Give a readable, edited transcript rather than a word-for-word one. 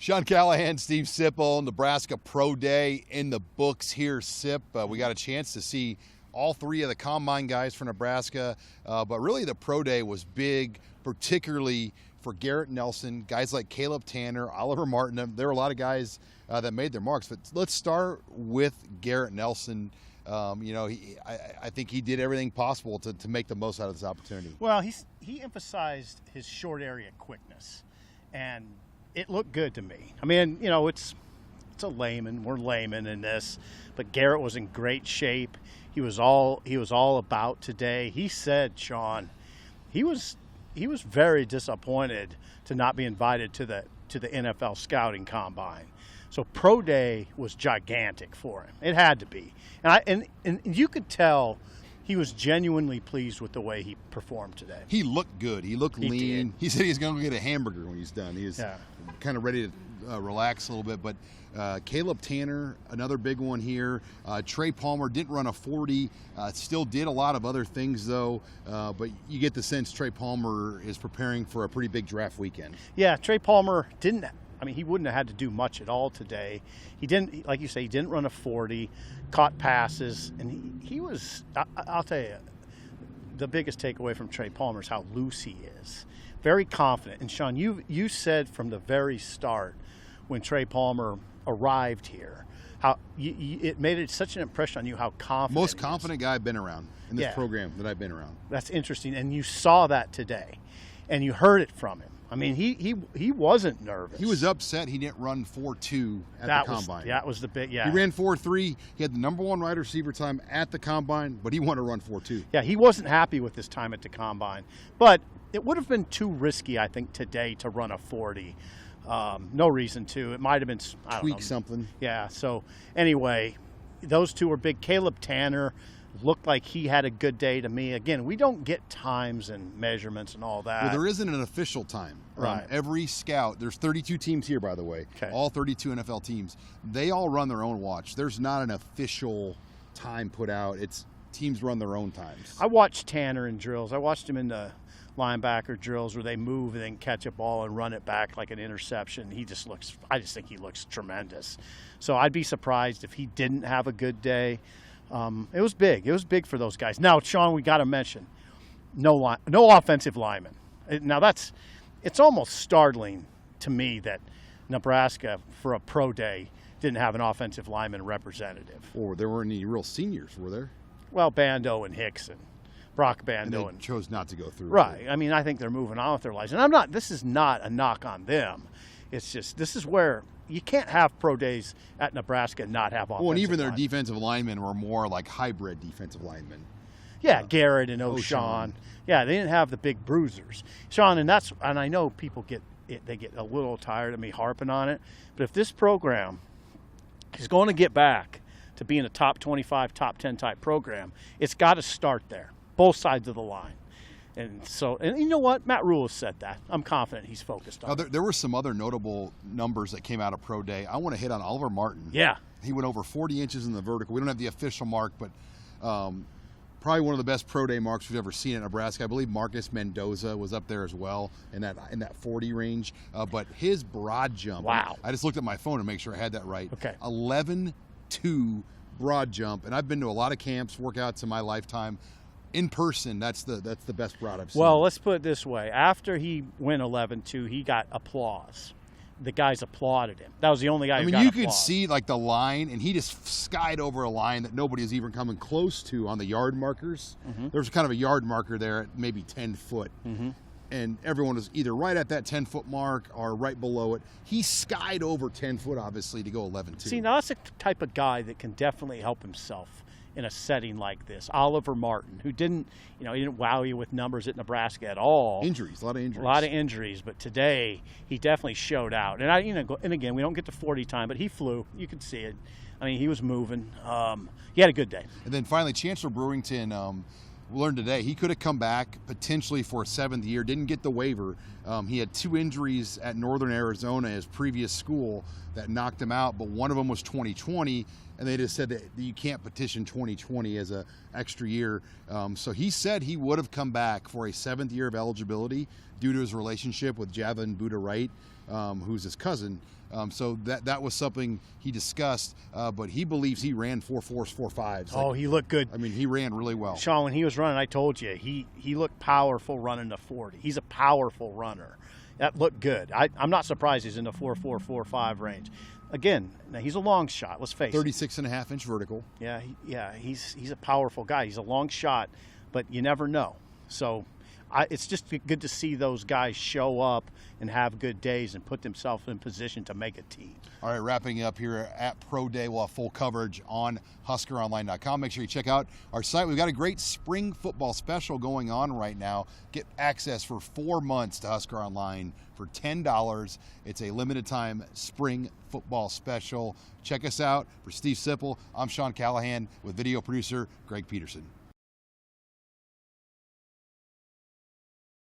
Sean Callahan, Steve Sipple, Nebraska Pro Day in the books here, Sip. We got a chance to see all three of the combine guys for Nebraska, but really the Pro Day was big, particularly for Garrett Nelson, guys like Caleb Tanner, Oliver Martin. There were a lot of guys that made their marks, but let's start with Garrett Nelson. I think he did everything possible to make the most out of this opportunity. Well, he emphasized his short area quickness, and it looked good to me. I mean, it's a layman. We're laymen in this, but Garrett was in great shape. He was all about today. He said, Sean, he was very disappointed to not be invited to the NFL scouting combine. So Pro Day was gigantic for him. It had to be, and you could tell he was genuinely pleased with the way he performed today. He looked good. He looked lean. Did. He said he's going to get a hamburger when he's done. He was kind of ready to relax a little bit. But Caleb Tanner, another big one here. Trey Palmer didn't run a 40. Still did a lot of other things, though. But you get the sense Trey Palmer is preparing for a pretty big draft weekend. Yeah, Trey Palmer didn't. I mean, he wouldn't have had to do much at all today. He didn't, like you say, he didn't run a 40, caught passes, and he was, I'll tell you, the biggest takeaway from Trey Palmer is how loose he is. Very confident. And Sean, you said from the very start when Trey Palmer arrived here, how it made it such an impression on you how confident. Most confident guy I've been around in this program that I've been around. That's interesting, and you saw that today, and you heard it from him. I mean, he wasn't nervous. He was upset he didn't run 4.2 at the combine. That was the big, He ran 4.3. He had the #1 wide receiver time at the combine, but he wanted to run 4.2. Yeah, he wasn't happy with his time at the combine. But it would have been too risky, I think, today to run a 40. No reason to. It might have been, I don't know. Tweak something. Yeah, so anyway, those two were big. Caleb Tanner looked like he had a good day to me. Again, we don't get times and measurements and all that. Well, there isn't an official time. Right. Every scout, there's 32 teams here, by the way, all 32 NFL teams. They all run their own watch. There's not an official time put out. It's teams run their own times. I watched Tanner in drills. I watched him in the linebacker drills where they move and then catch a ball and run it back like an interception. I just think he looks tremendous. So I'd be surprised if he didn't have a good day. It was big. It was big for those guys. Now, Sean, we got to mention no offensive linemen. Now it's almost startling to me that Nebraska for a pro day didn't have an offensive lineman representative. Or there weren't any real seniors, were there? Well, Bando and Hickson, Brock Bando, and they chose not to go through. Right. I mean, I think they're moving on with their lives, and this is not a knock on them. It's just this is where you can't have pro days at Nebraska and not have offensive. Well, and even their linemen. Defensive linemen were more like hybrid defensive linemen. Yeah, Garrett and O'Shawn. Yeah, they didn't have the big bruisers. Sean, and I know people get a little tired of me harping on it, but if this program is going to get back to being a top 25, top 10 type program, it's got to start there, both sides of the line. And you know what? Matt Rule has said that. I'm confident he's focused on it. There were some other notable numbers that came out of Pro Day. I want to hit on Oliver Martin. Yeah. He went over 40 inches in the vertical. We don't have the official mark, but probably one of the best Pro Day marks we've ever seen at Nebraska. I believe Marcus Mendoza was up there as well in that 40 range. But his broad jump. Wow. I just looked at my phone to make sure I had that right. Okay. 11.2 broad jump. And I've been to a lot of camps, workouts in my lifetime. In person, that's the best broad I've seen. Well, let's put it this way. After he went 11.2, he got applause. The guys applauded him. That was the only guy who got applause. You could see like the line, and he just skied over a line that nobody was even coming close to on the yard markers. Mm-hmm. There was kind of a yard marker there at maybe 10 foot. Mm-hmm. And everyone was either right at that 10-foot mark or right below it. He skied over 10 foot, obviously, to go 11.2. See, now that's the type of guy that can definitely help himself in a setting like this. Oliver Martin, who didn't wow you with numbers at Nebraska at all. Injuries, a lot of injuries. But today he definitely showed out. And again, we don't get to 40 time, but he flew. You could see it. I mean, he was moving. He had a good day. And then finally, Chancellor Brewington learned today he could have come back potentially for a 7th year. Didn't get the waiver. He had 2 injuries at Northern Arizona, his previous school, that knocked him out. But one of them was 2020. And they just said that you can't petition 2020 as an extra year. So he said he would have come back for a 7th year of eligibility due to his relationship with Javin Buda Wright, who's his cousin. So that was something he discussed, but he believes he ran 4.4s, 4.5s. Oh, he looked good. I mean, he ran really well. Sean, when he was running, I told you, he looked powerful running the 40. He's a powerful runner. That looked good. I'm not surprised he's in the 4.4, 4.5 range. Again, now he's a long shot, let's face it. 36.5-inch vertical. Yeah, he's a powerful guy. He's a long shot, but you never know. So it's just good to see those guys show up and have good days and put themselves in position to make a team. All right, wrapping up here at Pro Day. We'll have full coverage on HuskerOnline.com. Make sure you check out our site. We've got a great spring football special going on right now. Get access for 4 months to Husker Online for $10. It's a limited time spring football special. Check us out. For Steve Sipple, I'm Sean Callahan with video producer Greg Peterson.